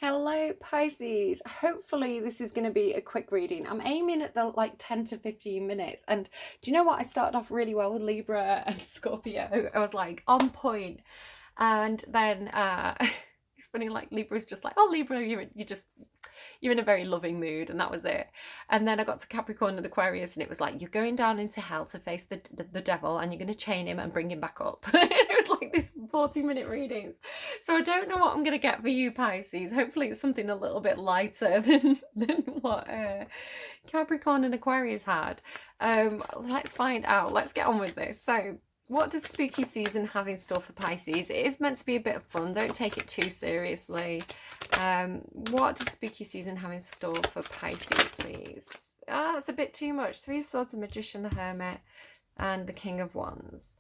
Hello Pisces. Hopefully this is going to be a quick reading. I'm aiming at the like 10 to 15 minutes. And do you know what? I started off really well with Libra and Scorpio. I was like on point. And then it's funny, like Libra's just like, oh Libra, you're in a very loving mood, and that was it. And then I got to Capricorn and Aquarius, and it was like, you're going down into hell to face the devil, and you're going to chain him and bring him back up. It was like this 40-minute readings. So I don't know what I'm going to get for you, Pisces. Hopefully it's something a little bit lighter than what Capricorn and Aquarius had. Let's find out. Let's get on with this. So what does spooky season have in store for Pisces? It is meant to be a bit of fun. Don't take it too seriously. What does spooky season have in store for Pisces, please? That's a bit too much. Three of Swords, the Magician, the Hermit, and the King of Wands.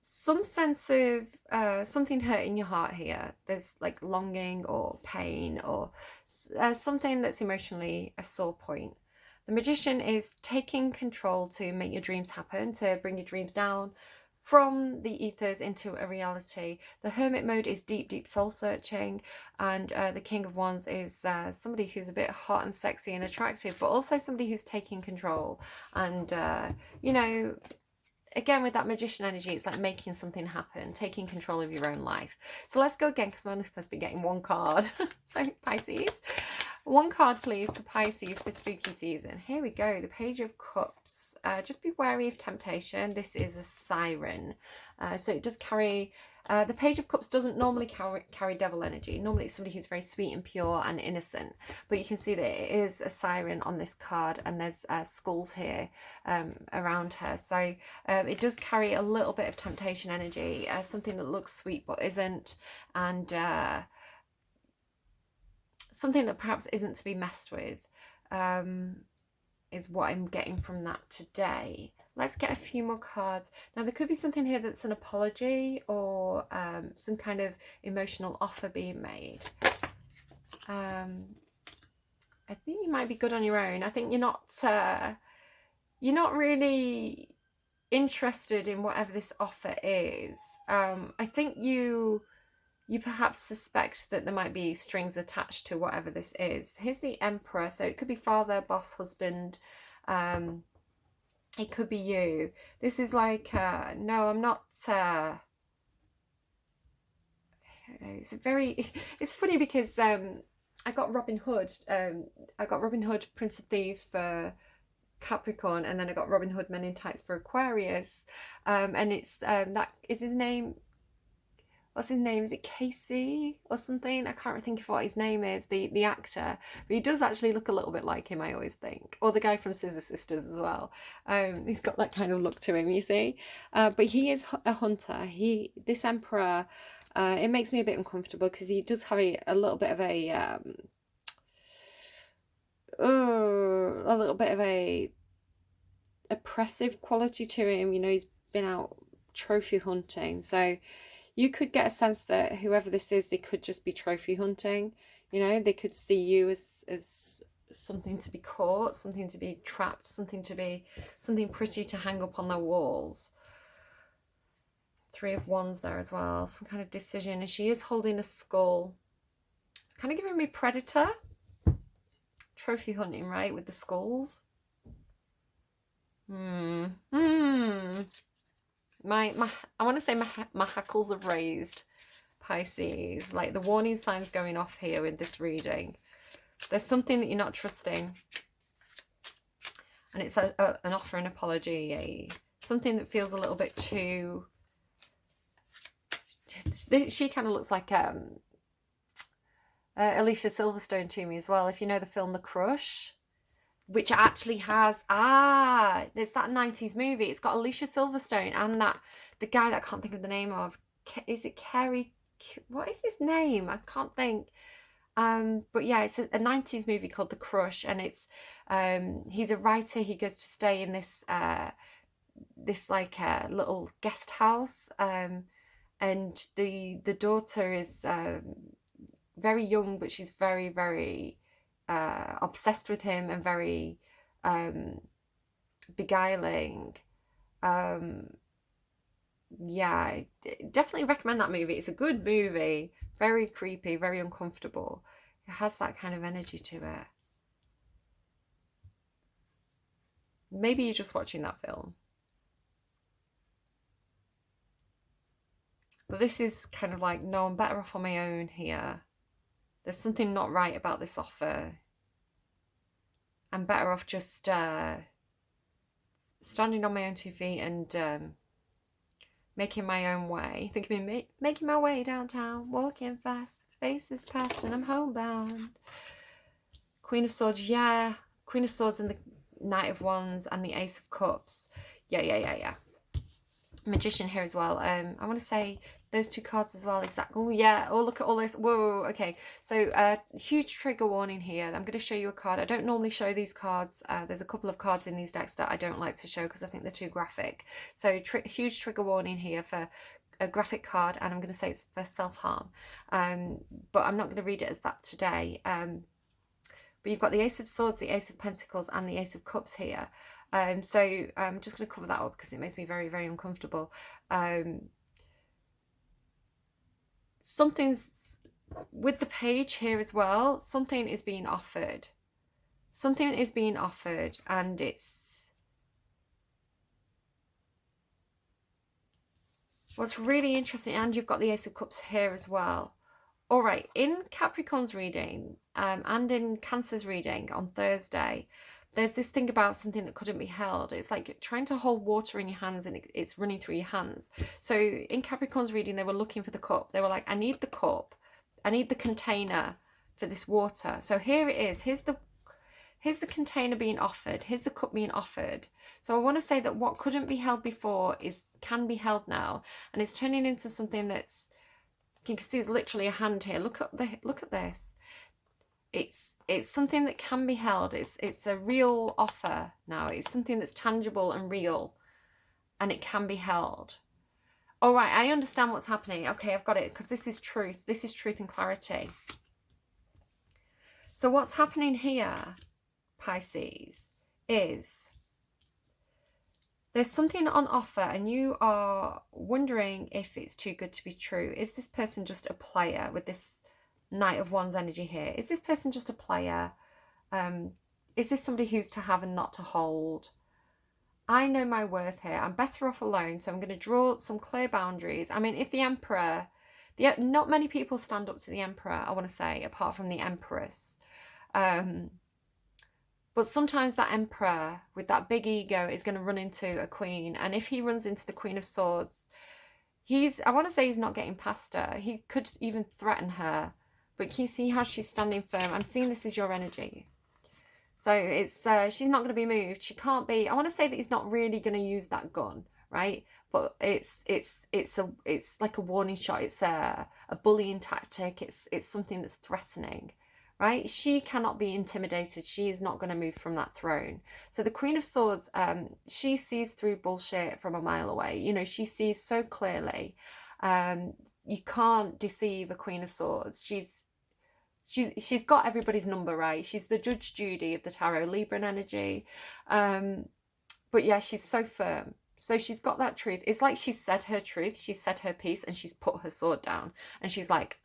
Some sense of something hurting your heart here. There's like longing or pain or something that's emotionally a sore point. The Magician is taking control to make your dreams happen, to bring your dreams down from the ethers into a reality. The Hermit mode is deep, deep soul searching. And the King of Wands is somebody who's a bit hot and sexy and attractive, but also somebody who's taking control. And, you know, again, with that Magician energy, it's like making something happen, taking control of your own life. So let's go again, because we're only supposed to be getting one card. So Pisces, one card please for Pisces for spooky season. Here we go, the Page of Cups. Just be wary of temptation. This is a siren. So it does carry... the Page of Cups doesn't normally carry devil energy. Normally it's somebody who's very sweet and pure and innocent. But you can see that it is a siren on this card, and there's skulls here around her. So it does carry a little bit of temptation energy, something that looks sweet but isn't, and something that perhaps isn't to be messed with, is what I'm getting from that today. Let's get a few more cards. Now, there could be something here that's an apology or some kind of emotional offer being made. I think you might be good on your own. I think you're not really interested in whatever this offer is. I think you perhaps suspect that there might be strings attached to whatever this is. Here's the Emperor. So it could be father, boss, husband. It could be you. This is like, no, I'm not... it's funny because I got Robin Hood. I got Robin Hood, Prince of Thieves for Capricorn, and then I got Robin Hood, Men in Tights for Aquarius. And it's, that is his name... What's his name? Is it Casey or something? I can't think of what his name is, the actor. But he does actually look a little bit like him, I always think. Or the guy from Scissor Sisters as well. He's got that kind of look to him, you see. But he is a hunter. This Emperor, it makes me a bit uncomfortable because he does have a little bit of a little bit of a oppressive quality to him. You know, he's been out trophy hunting. So you could get a sense that whoever this is, they could just be trophy hunting. You know, they could see you as something to be caught, something to be trapped, something pretty to hang up on their walls. Three of Wands there as well, some kind of decision. And she is holding a skull. It's kind of giving me Predator. Trophy hunting, right, with the skulls. I want to say my hackles have raised, Pisces. Like the warning signs going off here with this reading. There's something that you're not trusting, and it's an offer, an apology, something that feels a little bit too... She kind of looks like Alicia Silverstone to me as well. If you know the film The Crush, which actually has, there's that 90s movie. It's got Alicia Silverstone and the guy that I can't think of the name of. Is it Kerry? What is his name? I can't think. But yeah, it's a 90s movie called The Crush, and it's, he's a writer. He goes to stay in this like little guest house, and the daughter is very young, but she's very, very obsessed with him and very beguiling. Yeah, I definitely recommend that movie. It's a good movie, very creepy, very uncomfortable. It has that kind of energy to it. Maybe you're just watching that film. But this is kind of like, no, I'm better off on my own here. There's something not right about this offer. I'm better off just standing on my own 2 feet and making my own way. Think of me making my way downtown, walking fast, faces past, and I'm homebound. Queen of Swords, yeah. Queen of Swords and the Knight of Wands and the Ace of Cups. Yeah. Magician here as well. I want to say those two cards as well. Exactly. Oh yeah. Oh, look at all this. Whoa. Okay. So huge trigger warning here. I'm going to show you a card. I don't normally show these cards. There's a couple of cards in these decks that I don't like to show because I think they're too graphic. So huge trigger warning here for a graphic card, and I'm going to say it's for self-harm. But I'm not going to read it as that today. But you've got the Ace of Swords, the Ace of Pentacles, and the Ace of Cups here. So I'm just going to cover that up because it makes me very, very uncomfortable. Something's with the page here as well. Something is being offered. Something is being offered, and it's what's really interesting. And you've got the Ace of Cups here as well. All right, in Capricorn's reading and in Cancer's reading on Thursday, there's this thing about something that couldn't be held. It's like trying to hold water in your hands and it's running through your hands. So in Capricorn's reading, they were looking for the cup. They were like, I need the cup. I need the container for this water. So here it is. Here's the container being offered. Here's the cup being offered. So I want to say that what couldn't be held before can be held now. And it's turning into something that's, you can see, it's literally a hand here. Look at this. It's something that can be held. It's a real offer now. It's something that's tangible and real, and it can be held. All right, I understand what's happening. Okay, I've got it, because this is truth. This is truth and clarity. So what's happening here, Pisces, is there's something on offer and you are wondering if it's too good to be true. Is this person just a player with this Knight of Wands energy here? Is this person just a player? Is this somebody who's to have and not to hold? I know my worth here. I'm better off alone, so I'm going to draw some clear boundaries. I mean, if the Emperor, not many people stand up to the Emperor, I want to say, apart from the Empress. But sometimes that Emperor with that big ego is going to run into a Queen. And if he runs into the Queen of Swords, I want to say he's not getting past her. He could even threaten her. But can you see how she's standing firm? I'm seeing this as your energy. So it's she's not going to be moved. She can't be. I want to say that he's not really going to use that gun, right? But it's like a warning shot. It's a bullying tactic. It's something that's threatening, right? She cannot be intimidated. She is not going to move from that throne. So the Queen of Swords, she sees through bullshit from a mile away. You know, she sees so clearly. You can't deceive a Queen of Swords. She's got everybody's number, right? She's the Judge Judy of the tarot, Libran energy. But yeah, she's so firm. So she's got that truth. It's like she's said her truth, she's said her piece, and she's put her sword down. And she's like,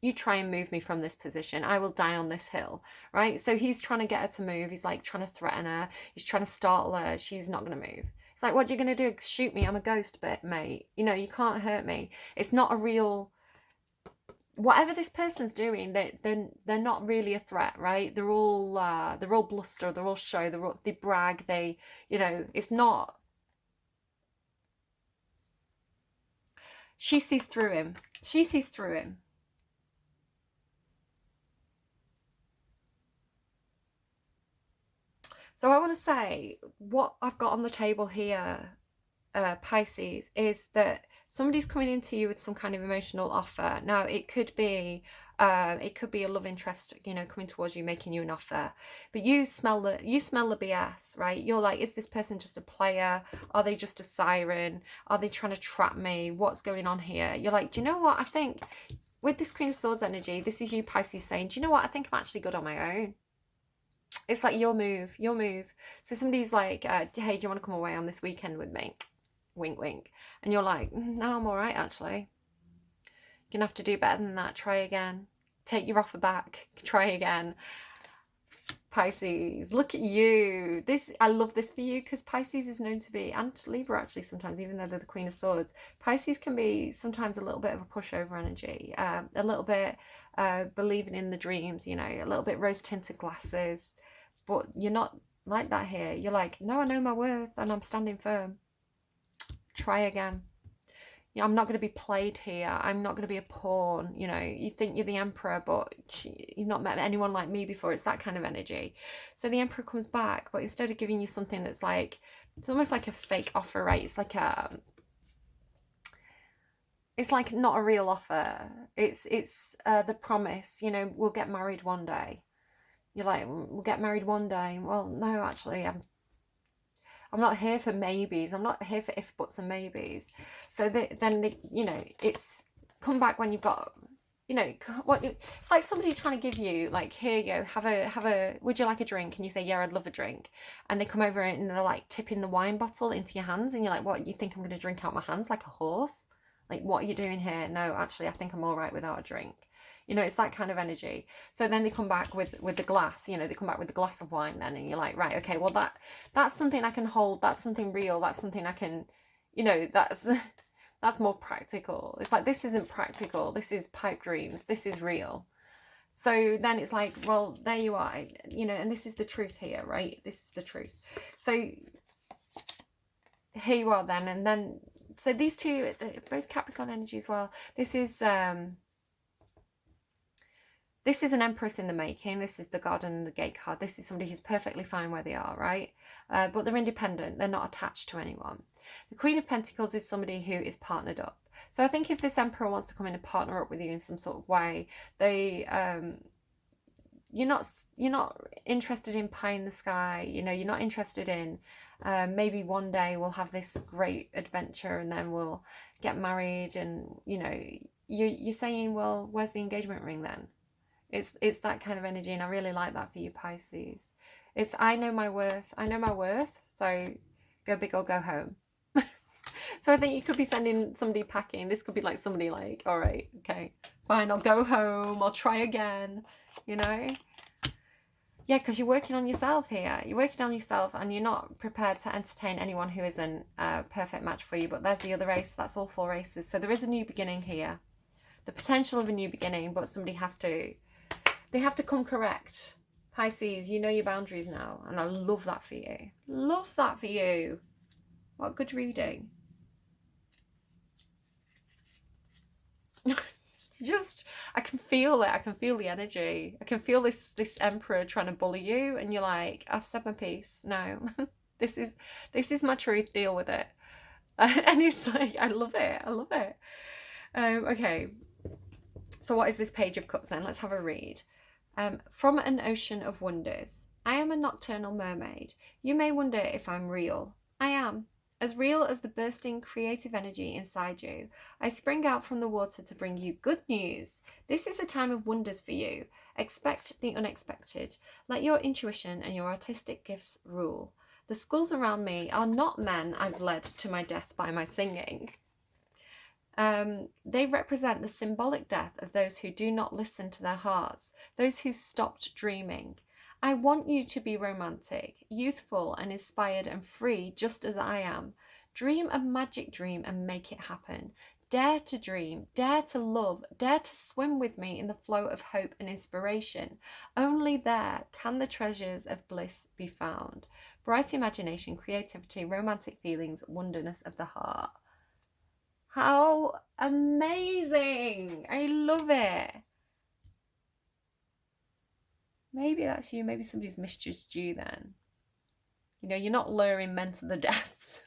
you try and move me from this position, I will die on this hill, right? So he's trying to get her to move. He's like trying to threaten her. He's trying to startle her. She's not going to move. It's like, what are you going to do? Shoot me? I'm a ghost, mate. You know, you can't hurt me. It's not a real... Whatever this person's doing, they're not really a threat, right? They're all bluster, they're all show, they brag, it's not. She sees through him. She sees through him. So I want to say what I've got on the table here, Pisces, is that somebody's coming into you with some kind of emotional offer. Now it could be a love interest, coming towards you, making you an offer, but you smell the BS, right? You're like, is this person just a player? Are they just a siren? Are they trying to trap me? What's going on here? You're like, do you know what? I think with this Queen of Swords energy, this is you, Pisces, saying, do you know what? I think I'm actually good on my own. It's like your move. So somebody's like, hey, do you want to come away on this weekend with me? wink, wink. And you're like, no, I'm all right, actually. You're going to have to do better than that. Try again. Take your offer back. Try again. Pisces, look at you. This, I love this for you, because Pisces is known to be, and Libra actually sometimes, even though they're the Queen of Swords, Pisces can be sometimes a little bit of a pushover energy, a little bit believing in the dreams, you know, a little bit rose-tinted glasses. But you're not like that here. You're like, no, I know my worth and I'm standing firm. Try again. You know, I'm not going to be played here. I'm not going to be a pawn. You know, you think you're the emperor, but you've not met anyone like me before. It's that kind of energy. So the emperor comes back, but instead of giving you something that's like, it's almost like a fake offer, right? It's like not a real offer. It's the promise, you know, we'll get married one day. You're like, we'll get married one day. Well, no, actually, I'm not here for maybes. I'm not here for if, buts and maybes. So you know, it's come back when you've got, you know, it's like somebody trying to give you, like, here you go, have a, would you like a drink? And you say, yeah, I'd love a drink. And they come over and they're like tipping the wine bottle into your hands. And you're like, what, you think I'm going to drink out my hands like a horse? Like, what are you doing here? No, actually, I think I'm all right without a drink. You know, it's that kind of energy. So then they come back with the glass, you know, they come back with the glass of wine then, and you're like, right, okay, well, that's something I can hold. That's something real. That's something I can, you know, that's more practical. It's like, this isn't practical. This is pipe dreams. This is real. So then it's like, well, there you are, you know, and this is the truth here, right? This is the truth. So here you are then, and then, so these two, both Capricorn energy as well. This is an Empress in the making. This is the Garden and the Gate card. This is somebody who's perfectly fine where they are, right? But they're independent. They're not attached to anyone. The Queen of Pentacles is somebody who is partnered up. So I think if this Emperor wants to come in and partner up with you in some sort of way, you're not interested in pie in the sky. You know, you're not interested in maybe one day we'll have this great adventure and then we'll get married, and you know, you're saying, well, where's the engagement ring then? It's that kind of energy, and I really like that for you, Pisces. It's, I know my worth, so go big or go home. So I think you could be sending somebody packing. This could be like somebody like, all right, okay, fine, I'll go home, I'll try again, you know? Yeah, because you're working on yourself here. You're working on yourself, and you're not prepared to entertain anyone who isn't a perfect match for you. But there's the other ace. That's all 4 aces. So there is a new beginning here. The potential of a new beginning, but somebody has to... They have to come correct. Pisces, you know your boundaries now. And I love that for you. Love that for you. What good reading. Just, I can feel it. I can feel the energy. I can feel this Emperor trying to bully you. And you're like, I've said my piece. No, this is my truth. Deal with it. And it's like, I love it. I love it. Okay. So what is this Page of Cups then? Let's have a read. From an ocean of wonders. I am a nocturnal mermaid. You may wonder if I'm real. I am. As real as the bursting creative energy inside you. I spring out from the water to bring you good news. This is a time of wonders for you. Expect the unexpected. Let your intuition and your artistic gifts rule. The skulls around me are not men I've led to my death by my singing. They represent the symbolic death of those who do not listen to their hearts, those who stopped dreaming. I want you to be romantic, youthful and inspired and free, just as I am. Dream a magic dream and make it happen. Dare to dream, dare to love, dare to swim with me in the flow of hope and inspiration. Only there can the treasures of bliss be found. Bright imagination, creativity, romantic feelings, wonderness of the heart. How amazing! I love it. Maybe that's you. Maybe somebody's misjudged you then. You know, you're not luring men to the depths.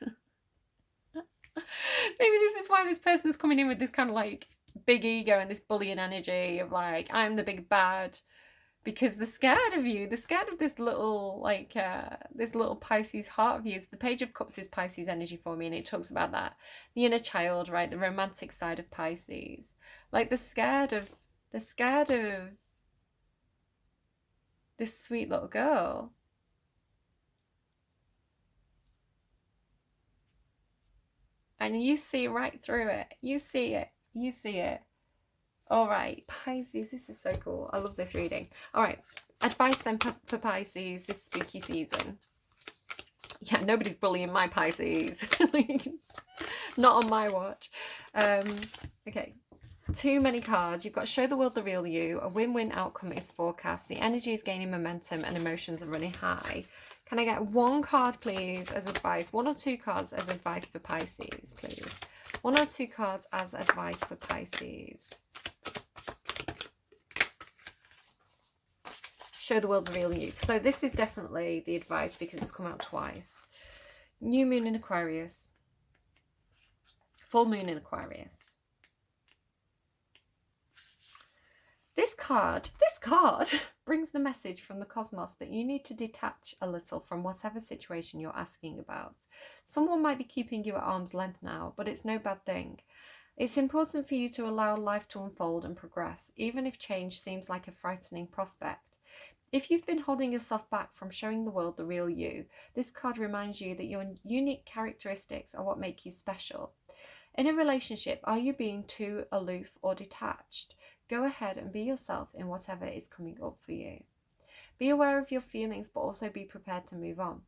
Maybe this is why this person's coming in with this kind of like big ego and this bullying energy of like, I'm the big bad. Because they're scared of you. They're scared of this little, like, this little Pisces heart of yours. The Page of Cups is Pisces energy for me, and it talks about that. The inner child, right? The romantic side of Pisces. Like, they're scared of this sweet little girl. and you see right through it. You see it. You see it. All right, Pisces, this is so cool. I love this reading. All right, advice then for Pisces this spooky season. Yeah, nobody's bullying my Pisces. Not on my watch. Okay. Too many cards. You've got show the world the real you. A win-win outcome is forecast. The energy is gaining momentum and emotions are running high. Can I get one card, please, as advice? One or two cards as advice for Pisces, please. One or two cards as advice for Pisces. Show the world the real you. So this is definitely the advice because it's come out twice. New moon in Aquarius. Full moon in Aquarius. This card brings the message from the cosmos that you need to detach a little from whatever situation you're asking about. Someone might be keeping you at arm's length now, but it's no bad thing. It's important for you to allow life to unfold and progress, even if change seems like a frightening prospect. If you've been holding yourself back from showing the world the real you, this card reminds you that your unique characteristics are what make you special. In a relationship, are you being too aloof or detached? Go ahead and be yourself in whatever is coming up for you. Be aware of your feelings, but also be prepared to move on.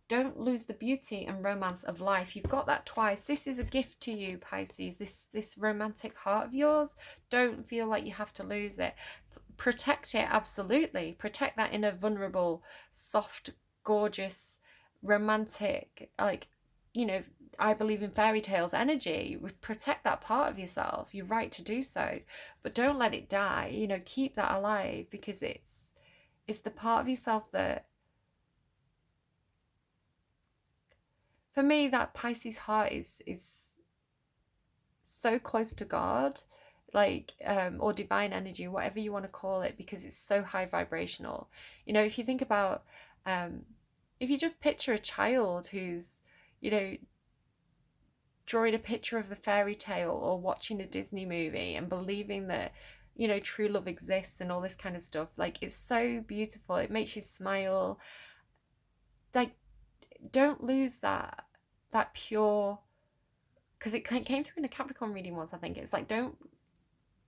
Don't lose the beauty and romance of life. You've got that twice. This is a gift to you, Pisces. This romantic heart of yours. Don't feel like you have to lose it. Protect it, absolutely. Protect that inner vulnerable, soft, gorgeous, romantic, like, you know, I believe in fairy tales energy. Protect that part of yourself. You're right to do so, but don't let it die. You know, keep that alive because it's the part of yourself that, for me, that Pisces heart is so close to God, like or divine energy, whatever you want to call it, because it's so high vibrational. You know, if you think about if you just picture a child who's, you know, drawing a picture of a fairy tale or watching a Disney movie and believing that, you know, true love exists and all this kind of stuff, like, it's so beautiful. It makes you smile. Like, don't lose that pure, because it came through in a Capricorn reading once, I think. It's like, don't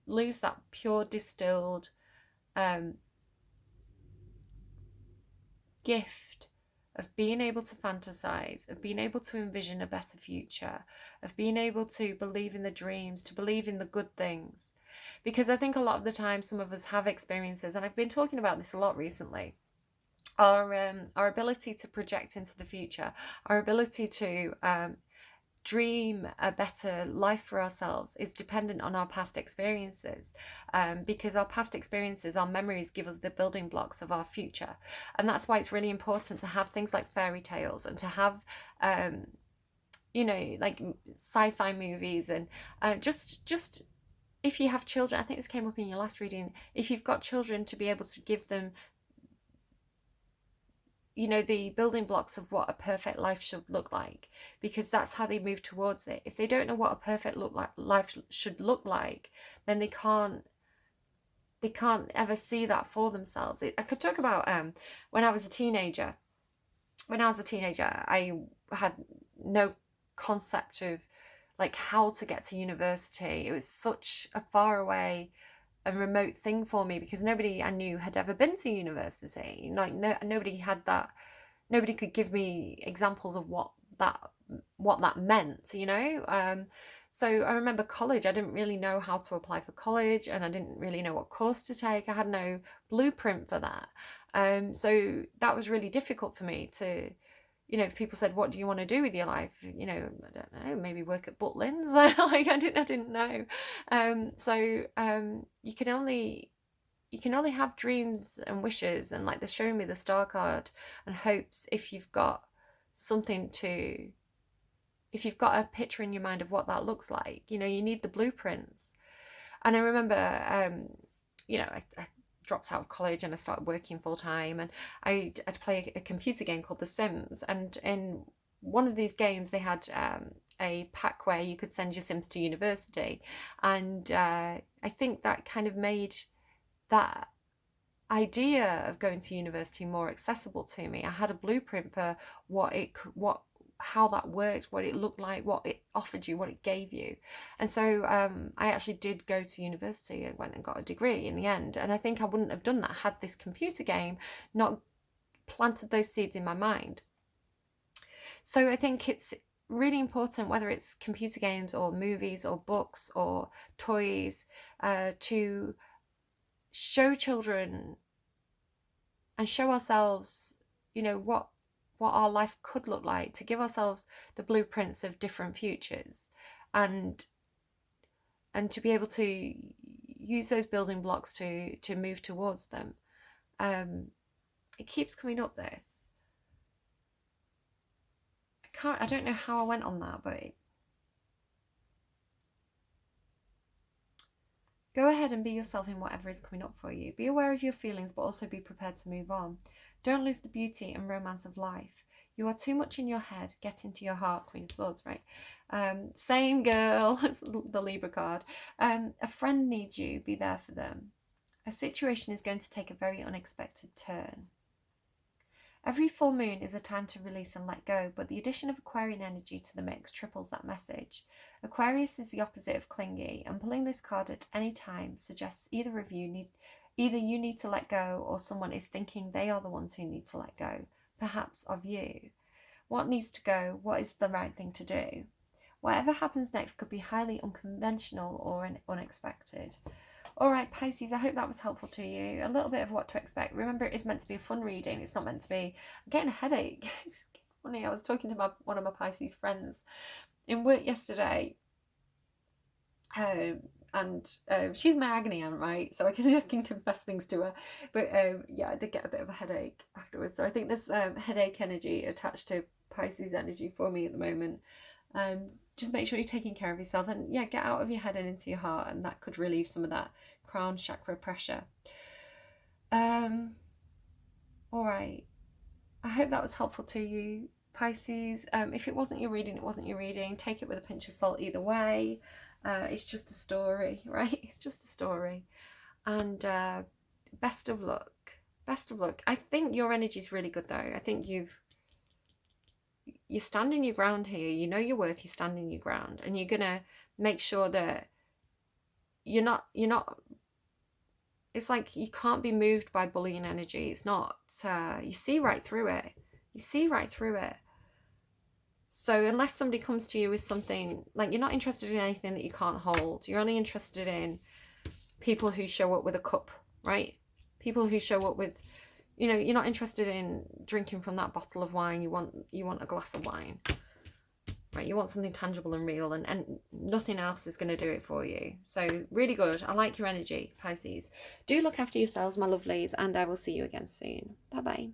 lose that pure distilled gift of being able to fantasize, of being able to envision a better future, of being able to believe in the dreams, to believe in the good things. Because I think a lot of the time some of us have experiences, and I've been talking about this a lot recently, our ability to project into the future, our ability to dream a better life for ourselves is dependent on our past experiences, because our past experiences, our memories, give us the building blocks of our future. And that's why it's really important to have things like fairy tales and to have you know, like sci-fi movies, and just if you have children, I think this came up in your last reading, if you've got children, to be able to give them, you know, the building blocks of what a perfect life should look like, because that's how they move towards it. If they don't know what a perfect life should look like, then they can't ever see that for themselves. I could talk about when I was a teenager. I had no concept of like how to get to university. It was such a far away and remote thing for me because nobody I knew had ever been to university. Like nobody had that. Nobody could give me examples of what that meant, you know. So I remember college. I didn't really know how to apply for college, and I didn't really know what course to take. I had no blueprint for that. So that was really difficult for me to, you know, if people said, what do you want to do with your life? You know, I don't know, maybe work at Butlins. Like I didn't know. So you can only have dreams and wishes, and like they're showing me the star card, and hopes if you've got a picture in your mind of what that looks like. You know, you need the blueprints. And I remember, you know, I dropped out of college and I started working full time, and I'd play a computer game called The Sims, and in one of these games they had a pack where you could send your Sims to university, and I think that kind of made that idea of going to university more accessible to me. I had a blueprint for what how that worked, what it looked like, what it offered you, what it gave you. And so I actually did go to university. I went and got a degree in the end, and I think I wouldn't have done that had this computer game not planted those seeds in my mind. So I think it's really important, whether it's computer games or movies or books or toys, to show children and show ourselves, you know, what our life could look like, to give ourselves the blueprints of different futures, and to be able to use those building blocks to move towards them. It keeps coming up, this. I don't know how I went on that, but go ahead and be yourself in whatever is coming up for you. Be aware of your feelings, but also be prepared to move on. Don't lose the beauty and romance of life. You are too much in your head. Get into your heart. Queen of Swords, right? Same girl. It's the Libra card. A friend needs you. Be there for them. A situation is going to take a very unexpected turn. Every full moon is a time to release and let go, but the addition of Aquarian energy to the mix triples that message. Aquarius is the opposite of clingy, and pulling this card at any time suggests either you need to let go, or someone is thinking they are the ones who need to let go, perhaps of you. What needs to go? What is the right thing to do? Whatever happens next could be highly unconventional or unexpected. All right, Pisces, I hope that was helpful to you. A little bit of what to expect. Remember, it is meant to be a fun reading. It's not meant to be... I'm getting a headache. It's funny. I was talking to one of my Pisces friends in work yesterday. And she's my agony aunt, right? So I can confess things to her. But yeah, I did get a bit of a headache afterwards. So I think there's headache energy attached to Pisces energy for me at the moment. Just make sure you're taking care of yourself, and yeah, get out of your head and into your heart, and that could relieve some of that crown chakra pressure. All right, I hope that was helpful to you, Pisces. If it wasn't your reading, it wasn't your reading. Take it with a pinch of salt either way. It's just a story, right? It's just a story. And best of luck. Best of luck. I think your energy is really good, though. I think you're standing your ground here. You know your worth. You're standing your ground, and you're gonna make sure that you're not. It's like you can't be moved by bullying energy. It's not. You see right through it. You see right through it. So unless somebody comes to you with something, like, you're not interested in anything that you can't hold. You're only interested in people who show up with a cup, right? People who show up with, you know, you're not interested in drinking from that bottle of wine. You want a glass of wine, right? You want something tangible and real, and nothing else is going to do it for you. So really good. I like your energy, Pisces. Do look after yourselves, my lovelies, and I will see you again soon. Bye-bye.